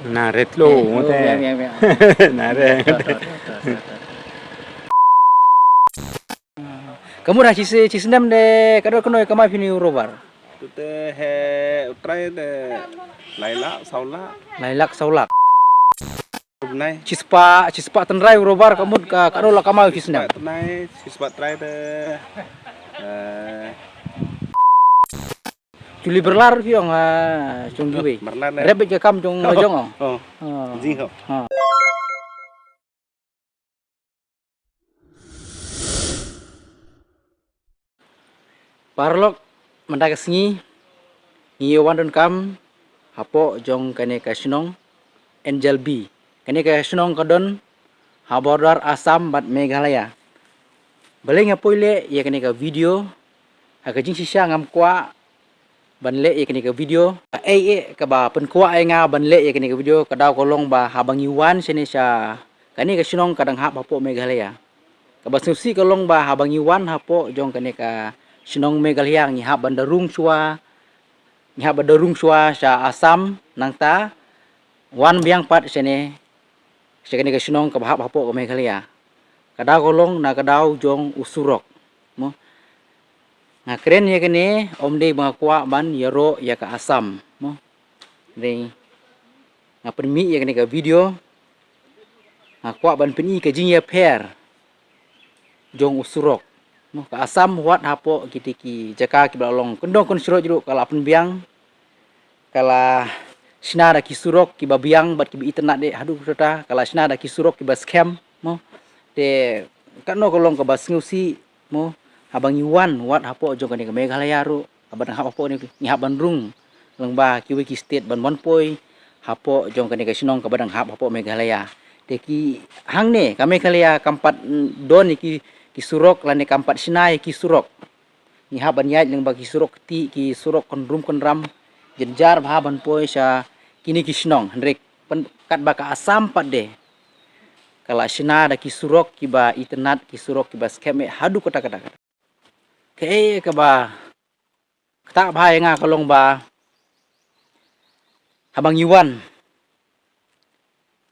Naret lo, mute. Naret. Kamu dah cisnem de kadang kena kamai pini robar. Tute he utrai de laila saula Lailak saulak. tunai Cispa tenrai robar kamu kadang lah kamai cisnem. tunai siswa trai de Culi berlar piong cung giwe. marlan de Rebet ke kam cung jong. oh jing ho Parlok mendak sengi ngiyo wandon kam hapo jong kane ka sinong Angel B. Kane ka sinong kadon habordar Asam bat Meghalaya. Bale ngapoile ya kane ka video hakajing sisa ngam kwa banle ya kane ka video ka ba pen kwa nga banle ya kane ka video kadaw kolong ba habang iwan sini sa kane ka sinong kadang hap hapo Meghalaya. Kabasusi kolong ba habang iwan hapo jong kane ka sinong Meghalaya ngihap bandarung chua sa Asam nangta wan biang pat sene sekane ka sinong ka hap hapo ka Meghalaya kadaw kolong na kadaw jong usurok mo nga keren ya kene omde mga kwa ban yaro ya ka Asam mo re nga permi ya kene ka video nga kwa ban peni ka jing ya pair jong usurok mo ka Asam wat hapo kitiki jaka ki balong kendong kon siro jero kala penbiang kala sinada ki surok ki babiang bat ki internet de hadu kota kala sinada ki surok ki bas scam mo de kano kolong ka bas ngusi mo habang iwan wat hapo jong kani ka Meghalaya ro aban hapo ni ngihaban rung lengba ki wiki state ban monpoi hapo jong kani ka sinong ka badang hapo Meghalaya de ki hangne ka Meghalaya kampat don ki surok lane kampat sinai ki surok ngihaban yai lengba ki surok ti ki surok kon rum kon ram jenjar bahaban poi sa kini ki sinong hendrik kat baka Asam pat de kala sina da ki surok ki ba internet ki surok ki ba scam hadu kota kata ke ka ba tak bahaya nga kalong ba habang iwan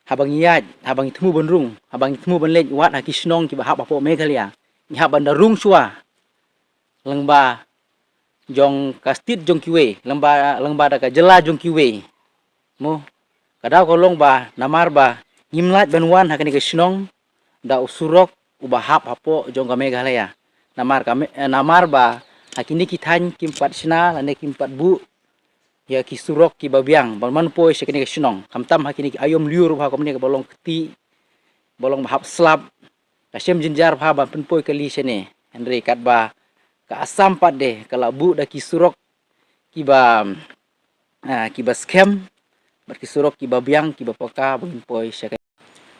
habang iyaj habang itemu benrung habang itemu benlej wat ha ki sinong ki ba hap apo Meghalaya ni hap bandarung sua lengba jong kastit jong kiwe lengba da ka jela jong kiwe mo kadaw kolong ba namar ba ngimlat banwan hakani ka sinong da usurok uba hap hapo jong ka Meghalaya namar ba hakini kithan kimpat sina lane kimpat bu ya ki surok ki babiang balman poi sekani ka sinong kamtam hakini ki ayom liur ba komni ka bolong keti bolong hap slap kasem jenjar ba penpoi kali sene andre kat ba ka Asam pat de kala bu da ki surok ki ba scam bat ki surok ki babiang ki bapaka bangin poi sekani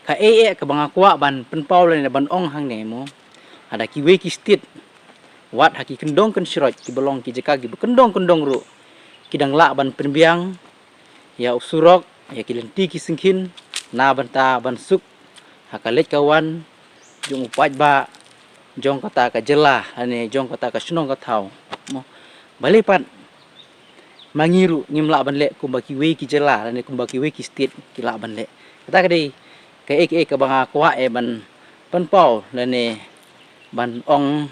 ka ka banga kwa ban penpau le ban ong hang ne mo ada ki we ki stit wat haki kendong kan siroj ki bolong ki jeka ki kendong ru kidang la ban penbiang ya usurok ya ki lenti ki singkin na banta ban suk hakalet kawan jong upaj ba jong kata ka jela ane jong kata ka sinong ka thau mo balipat mangiru ngimla ban le kumba ki we ki jela ane kumba ki we ki state ki la ban le kata ka dei ka banga kwa ban penpau lane ban ong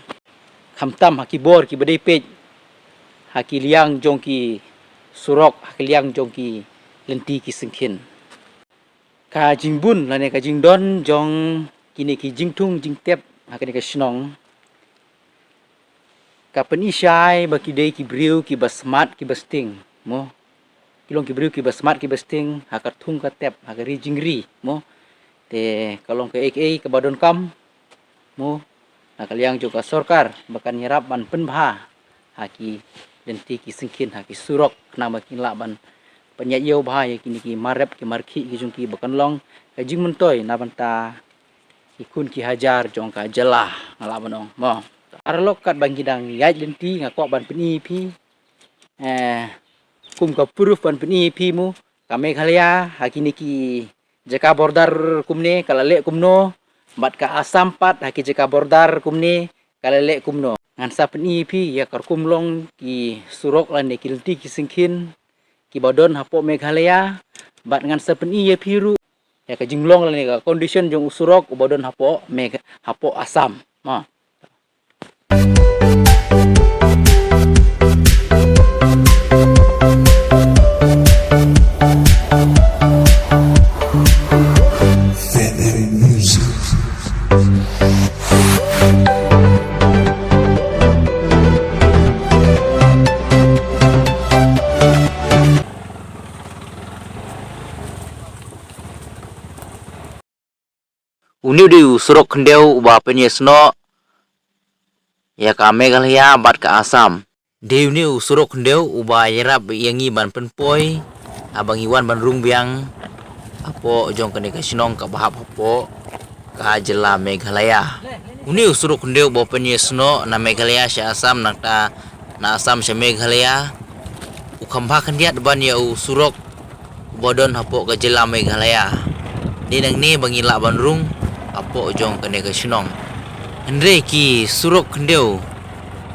khamtam haki bor ki badai pej haki liang jong ki surok haki liang jong ki lenti ki singkin ka jingbun lane ka jingdon jong kini ki jingtung jingtep hakani ka sinong ka penishai baki dei ki briu ki basmat ki basting mo kilong ki briu ki basmat ki basting hakatung ka tep hakari jingri mo te kalong ka ka badon kam mo nakaliang juga sorkar bahkan nyerap ban penbha haki lenti ki singkin haki surok kena makin laban penyayau bahaya kini ki marep ki marki ki jungki bahkan long kajing mentoy na banta ikun ki hajar jong ka jelah ngalaban ong mo arlok kat bangidang yai lenti ngako ban peni pi kum ka proof ban peni pi mu ka Meghalaya hakini ki jaka bordar kumne kalale kumno bat ka Asam pat haki jeka bordar kumni kalele kumno ngan sa peni pi ya kar kumlong ki surok lan ki lenti ki singkin ki badon hapo Meghalaya bat ngan sepeni ye piru ya ka jinglong la ni ka condition jong usurok ubodon hapo me hapo asam ma Uni di usurok kendeu uba penyesno ya ka Meghalaya bat ka Assam. Di uni usurok kendeu uba yerap yangi ban penpoi abang iwan ban rung biang apo jong kene ka sinong ka bahap apo ka jela Meghalaya. Uni usurok kendeu uba penyesno na Meghalaya sya Assam nakta na Assam sya Meghalaya ukambha kandiat ban ya usurok ubodon apo ka jela Meghalaya. Ni nang ni bangila ban rung apo jong kene ka sinong andre ki surok kendeu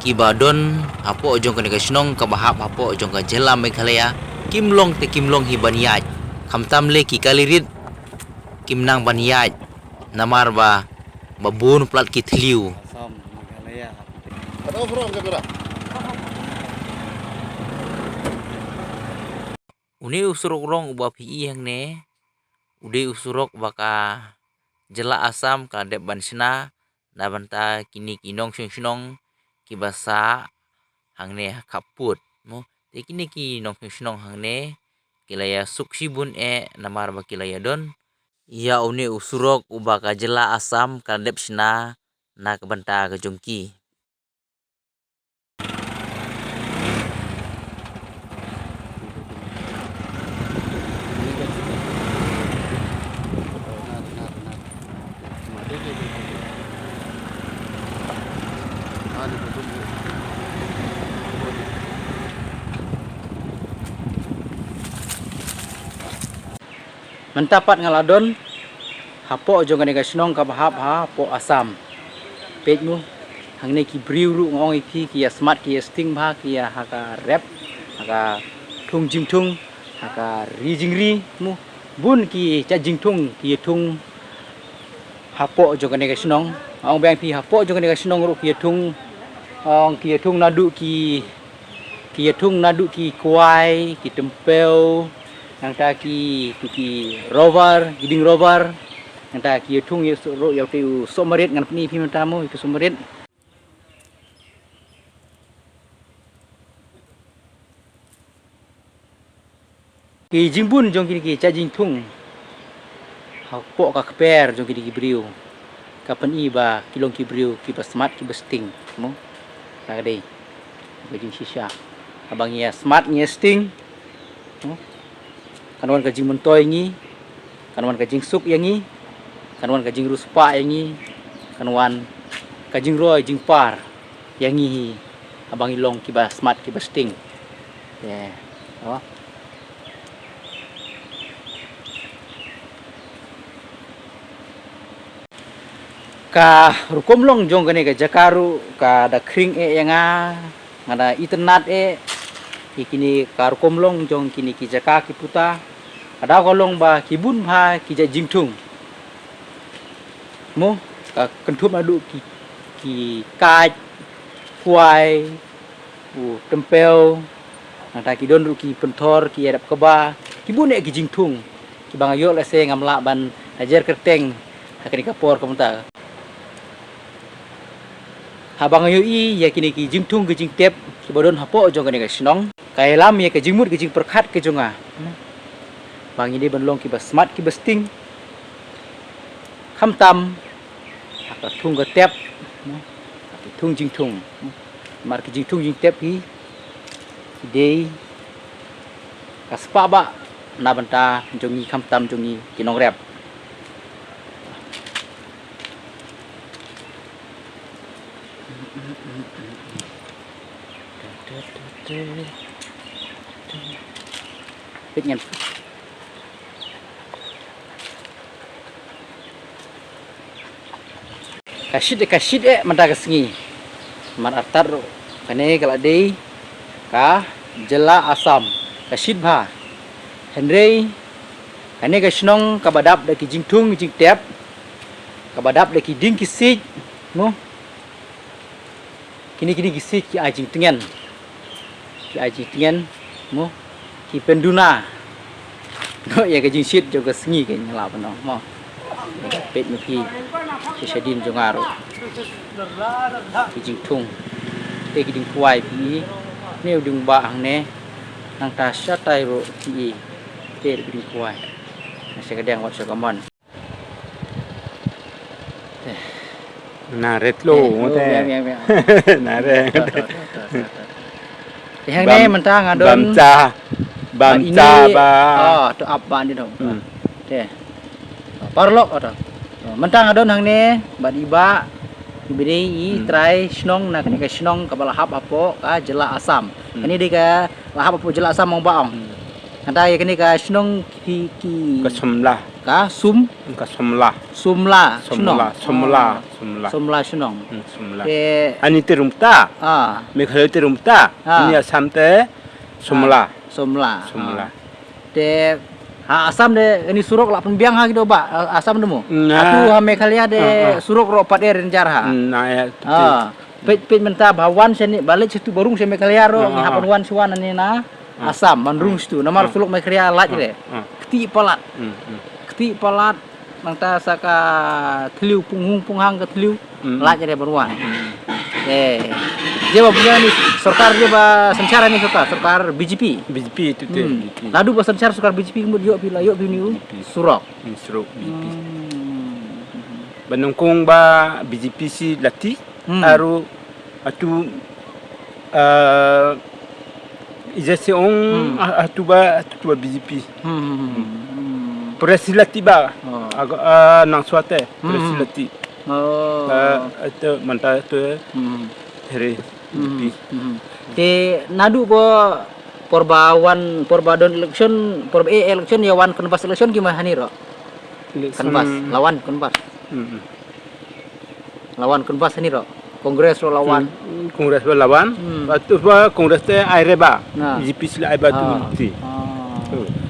ki badon apo jong kene ka sinong ka bahap apo jong ka jela Meghalaya kimlong te kimlong hi baniaj khamtam le ki kalirit kimnang baniaj namar ba babun plat ki thliu Assam Meghalaya. Ada from kamera. uni usurok rong uba pi yang ne ude usurok baka jela Assam ka dep bansina na banta kini kinong sinong ki basa hangne kaput mo te kini ki nong sinong hangne kilaya suksi bun namar ba kilaya don ya uni usurok uba ka jela Assam ka dep sina na ka banta ka jongki Mentapat ngaladon hapo jong kane ka sinong ka bahap ha po Assam pejmu hangne ki briu ru ngong iki ki smart ki sting bha ki haka rap haka thung jing thung haka ri jing ri mu bun ki cha jing thung ki thung hapo jong kane ka sinong ong bang pi hapo jong kane ka sinong ru ki thung ong ki thung nadu ki thung nadu ki kuai ki tempel yang ta ki rover giding rover yang ta ki thung ye ro ya tu somarit ngan pni pi mentamu itu somarit ki jingbun jong ki cha jing thung ha po ka kper jong ki briu ka peni ba kilong ki briu ki ba smart ki ba sting mo ta dei ba jing shisha abang ya smart nya sting kanwan ka jing mentoy ngi kanwan ka jing suk yangi kanwan ka jing ruspa yangi kanwan ka jing roy jing par yangi abang ilong ki ba smart ki ba sting yeah oh ka rukomlong jong kane ka jakaru ka da kring yanga ngada internet kini ka rukomlong jong kini ki jaka ki puta ada kolong ba kibun bha ki ja jingthung mo ka kenthum adu ki kaj kuai tempel nata ki don ru ki penthor ki adap keba kibun ki jingthung ki bangayo la se ngamla ban ajar kerteng hakani kapor kamunta habang yo ya kini ki jingthung ki jingtep ki bodon hapo jong kani ka sinong kai lam ya ke jingmut ke jing perkhat ke jonga bang ini benlong ki ba smart ki ba sting kham tam ka thung ka tep thung jing thung mar ki jing thung jing tep hi dei ka spa ba na banta jongi kham tam jongi ki nong rep Pitngan kasid mata kesengi man atar kane kala dei ka jela Assam kasid bha Henry Ane ka snong kabadap da ki jingtung jing tep. Kabadap da ki ding ki sik mo. Kini kisik ki ajing tengen. Ki ajing tengen mo. Ki penduna. No ya ka jing sit jo ka sengi ke nyala panong mo. Pet mi pi. Ki shadin jo ngaro. Ki jingtung. Te ki ding kuai pi. Neu dung ba ang ne. Nang ta syatai ro ki. Te ki ding kuai. Nasi kadang wat sokamon. Naret lo ngote. Nareng. Yang ni mentang adon Bamca ba. Oh, tu apa ni dong. Teh. Parlok atau. Mentang adon hang ni bad iba ibini try snong nak ni ka snong ka balahap apo ka jela asam. Kani dia ka lahap apo jela asam mong baong. Kanta ya kani ka snong ki ka somlah. Ka sum Ka somlah. sumla Somlah. Somla snong. Somlah. Te Ani terumta. Me khale terumta. Ini asam te somlah. Somla. Somlah. Te ha asam de ini surok la pembiang ha gitu ba asam demo. Nah. Atu ha me khalia de surok ro pat er jar ha. Nah ya. Pet menta bawan seni balik situ barung se me khalia ro ni hapan wan suan ani na asam manrung situ namar suluk me khalia lat de. Keti palat. Keti palat mangta saka tliu punghang ke tliu lat de berwan. Dia punya ni sarkar dia ba sancara ni sarkar BJP. BJP itu te. Ladu ba sancara sarkar BJP mo yo pila yo ni surok. Surok BJP. Banungkung ba BJP si lati aru atu ijasi ong atu ba BJP. Presilati ba nang suate presilati. Itu mantap tu hari. Te nadu po porbadon election election ya wan kanvas election gimana nih ro? Kanvas lawan kanvas. Lawan kanvas nih ro. Kongres ro lawan. Kongres ro lawan. Batu ba kongres te aire ba. BJP sila ai batu ti.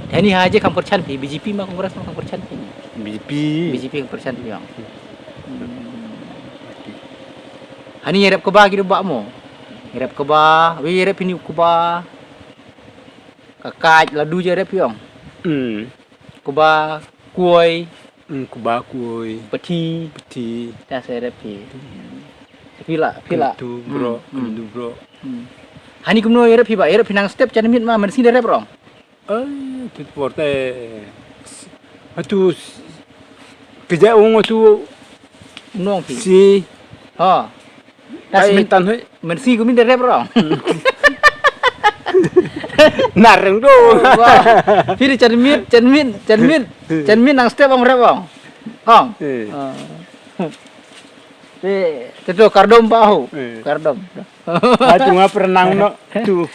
Ini aja kampur chan pi BJP mah kongres mah kampur chan pi. BJP kampur chan pi yang. Hani yerep ke ba gitu bak mo. Yerep ke ba, we yerep ini ke ba. Kakaj ladu je yerep yong. Ke ba kuoi, peti. Dah saya yerep pi. Pila. Tu bro. Hani kumno yerep pi ba, yerep pinang step chan mit mah mensin yerep rong. Tu porte. Atu kerja ong tu Nong pi. si Das mintan he. mensi kumin yerep rong. Nareng do. Pili cermin nang step ong rep ong. Te kardom bahu. Kardom. Atu ngap renang no tu.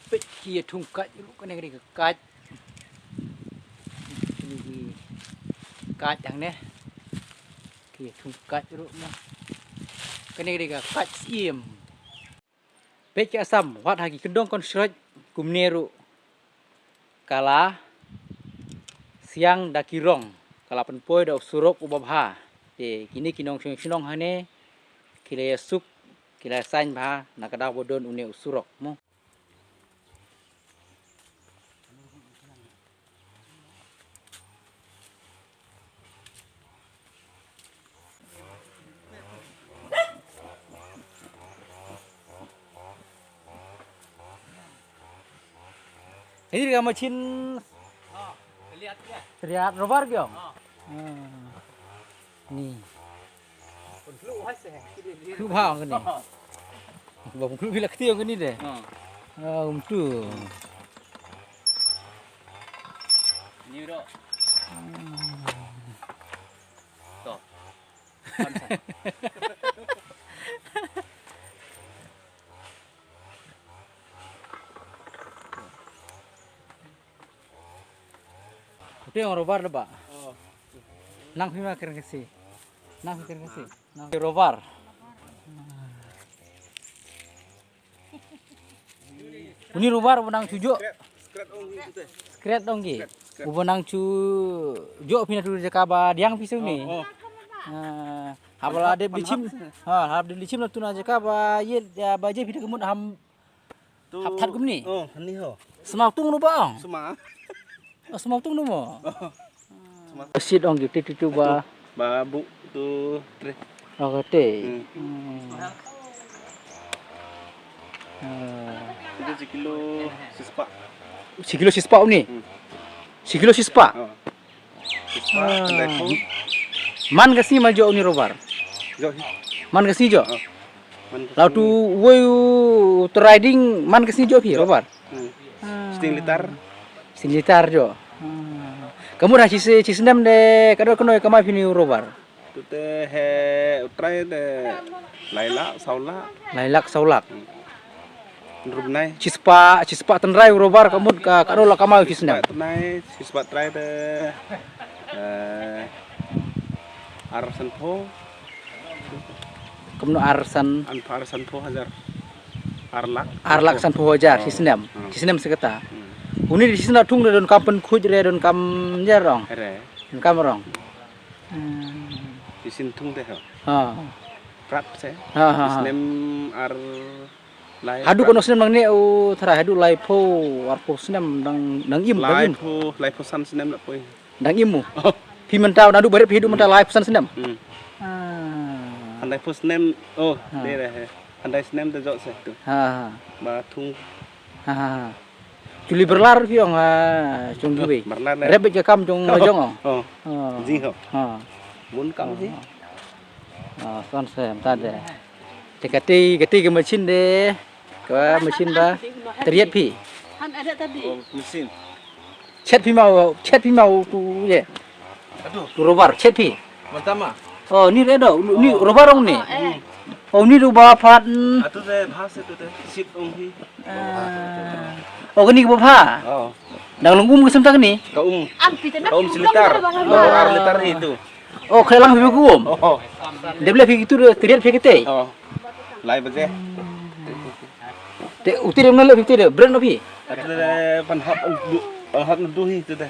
Pet kia tungkat lu kene ke kat. Ini kat yang ne. Kia tungkat lu mah. Kene ke kat siem. Pet ke asam wat hagi kendong kon sroj kumneru. Kala siang dakirong kala penpoi da surok ubabha. Kini kinong sinong hane kila suk kila sain bha nakada bodon une usurok mo. Ini dia macin lihat robar gyong. Ni. Lu bang ke ni. Bang lu bila ketiak ke ni deh. Tu. Ni dok. Toh. Itu yang robar dah, nang pima keren kasi, nang robar. Ini robar menang tujuh. Skret dong gitu. Ubenang cu jo pina tu jakaba diang pisau ni. Habala de licim. Hab de licim tu na jakaba ye ba je pina kemut ham hap that kum ni. Oh, ni ho. Semau tung nu baong. Suma. Semau tung nu mo. Sit ong gitu tu ba. Ba bu tu tre. Oh kate. Itu sekilo sispa. Sikilo sispa ni. Sikilo sispa. Sispa andai pun. Man kasi majo ni robar. Jo. Man kasi jo. Man. Lau tu woi riding man kasi jo pi robar. Sting litar. Silitar jo. Kamu dah cisnem de kado kono kamai pini robar. Tu te he utrai de laila saula. Lailak saulak. Rubnai. Cispa tenrai robar kamu kado la kamai cisnem. Tenai sispa trai de arsan po. Kamu arsan Arsan po hajar. arlak san pojar cisnem. Cisnem sekata. Uni di sini tung don kampen kuj re don kam jarong. Ere. Don kam rong. Di sintung deh. Ha. Prat se. Ha. Snem ar lai. Hadu kono sinem nang ne o thara hadu lai po ar po sinem nang im lai im. lai posan snem la poi. Nang imu. Pi mentau nadu beret pi hidu mentau lai pesan sinem. Andai pos snem oh ni deh. Andai snem de jok se tu. Ha. Ba thung Ha. Culi berlar piong chung giwe. berlar le. Rebet ke kam chung jong. Oh. Ha. Jing ho. Ha. Mun kam sih. Con xem ta de. Te kati ke mesin de. Ke mesin ba. Teriat pi. Han ada tadi. Oh mesin. Chet pi mau tu ye. Aduh. Tu robar chet pi. Pertama. Oh ni redo. Ni robar ong ni. Oh ni tu ba phat. Atu de bahas itu de sip ong hi. Oh kini ke pa. Oh. Nang lungum ke semtak ni. Kaum Ampi tenak. kaum silitar. Oh, ar litar itu. Oh kelang pi gum. Oh. Dia boleh pi itu teriat pi kete. Oh. Lai baje. Te utir yang le pi te brand no pi. Atu de panhap ndu hi itu de.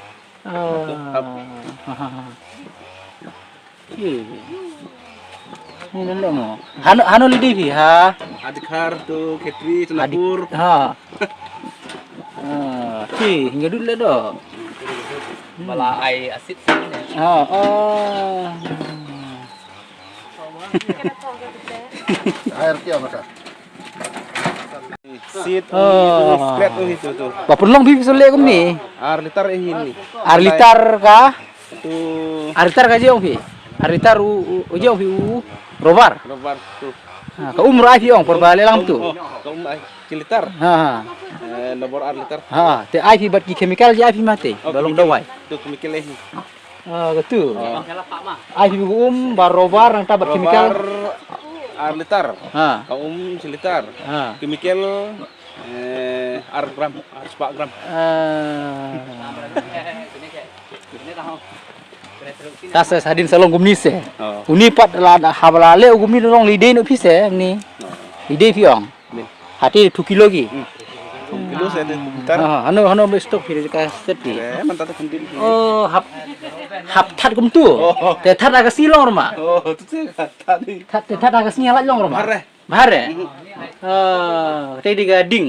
Ni nele mo. Hano lidi pi ha. Adikar tu ketri tunapur. Ha. Hingga dulu le do. Bala ai asid sini. Oh. Air kia masa. Sit Oh. split itu tu. Bapun long pi sole kum ni. Ar litar ini. Arlitar ka? Tu Arlitar ka jong pi. Arlitar u jong pi u robar. robar tu. Ka umur ai pi ong perbale lang tu. Kaum ai cilitar. Ha. Nomor ar litar. Ha, te ai pi bat ki chemical je ai pi mate. Balong dawai. Tu kemikal ini. Gitu. Ai pi bar robar nang tabat chemical. Robar ar litar. Ha. Kaum cilitar. Ha. Kemikal ar gram, ar sepak gram. Tas sadin salong gumni se. Oh. Uni pat la habala le gumni long lide no pi se ni. Lide pi ong. Ni. Hati 2 kilo gi. Kilo saya tu litar. Ha, hano be stok pi ka set pi. Mantap tu kendil. Oh, hap that gum tu. Te that aga silong roma. Oh, tu saya kata ni. That aga sinyala long roma. Bare. Bare. Te di gading.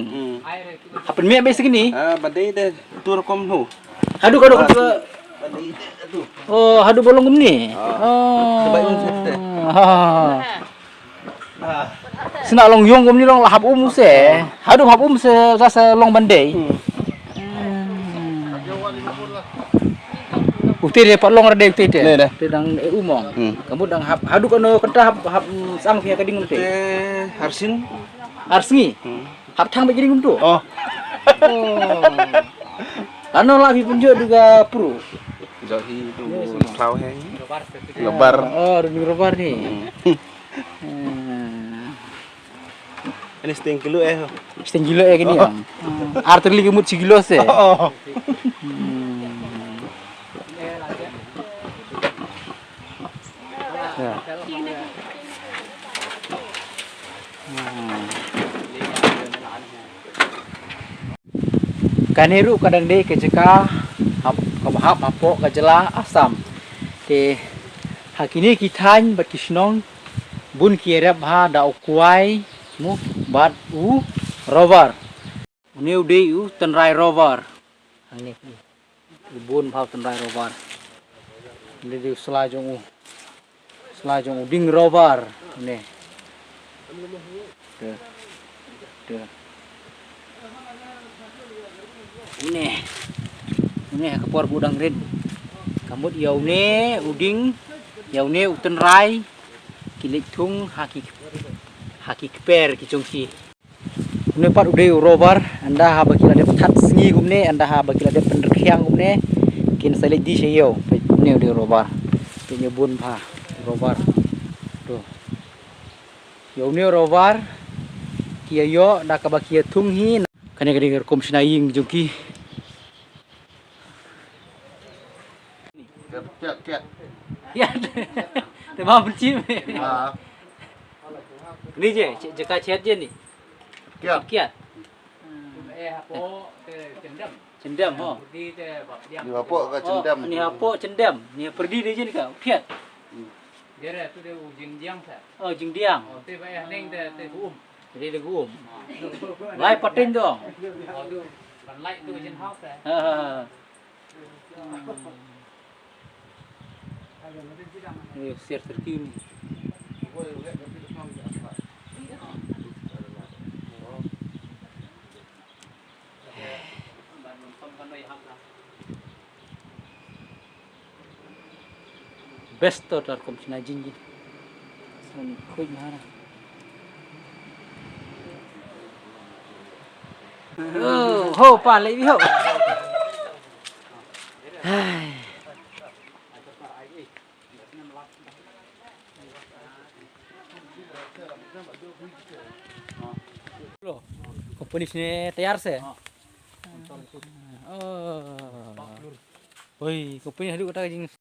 Hapen me be segini. Badai deh tur kom hu. Hadu Badai tu. Oh, hadu bolong gum ni. Oh. Sebaik set deh. Sena long yong gum ni long lahap se. Hadu hap se rasa long bandai. Utir dia pat long rade utir dia. Ni dah. Te dang umong. Kamu dang hadu kono kenta hap sang pia kading te. Harsin. Arsngi. Hap thang be jadi gum tu. Oh. Ano lah punjuk juga pro. Johi tu plau hai. Lebar. Oh, demi robar ni. Ini setengah kilo Setengah kilo ya gini yang. Arter lagi mut segilo se. Oh. Kaneru kadang deh keceka hap hap apo kajela asam te hakini kitan bat kisnong bun kierap ha da ukuai mu bat rover new day tenrai rover ini bun phao tenrai rover ini di selajong ding rover ini tuh ini kapor budang red kamut yaune uding yaune utenrai kilik tung haki keper kicungki ini part udah rover anda ha bakila de tat sengi gumne anda ha bakila de penderkhiang gumne kin salik di sayo ini udah rover punya bun pha rover tuh yaune rover kia yo da ka bakia tung hi kane kane kom sinaying jungki ya tema benci ni je jeka chat je ni kiat cendam ho Ni bapak ke cendam. ni apa cendam ni pergi dia je ni kau kiat Dia tu dia jingdiang sa. oh jingdiang Oh, tu bayar neng te guum. jadi dia gum lai patin tu Oh, tu ban light tu jen house sa. ha ni share terkini best to tar kom sina jinji sani khoi mara oh ho pa lại bi ho lo company sini tayar se oh oi company hadu kata jing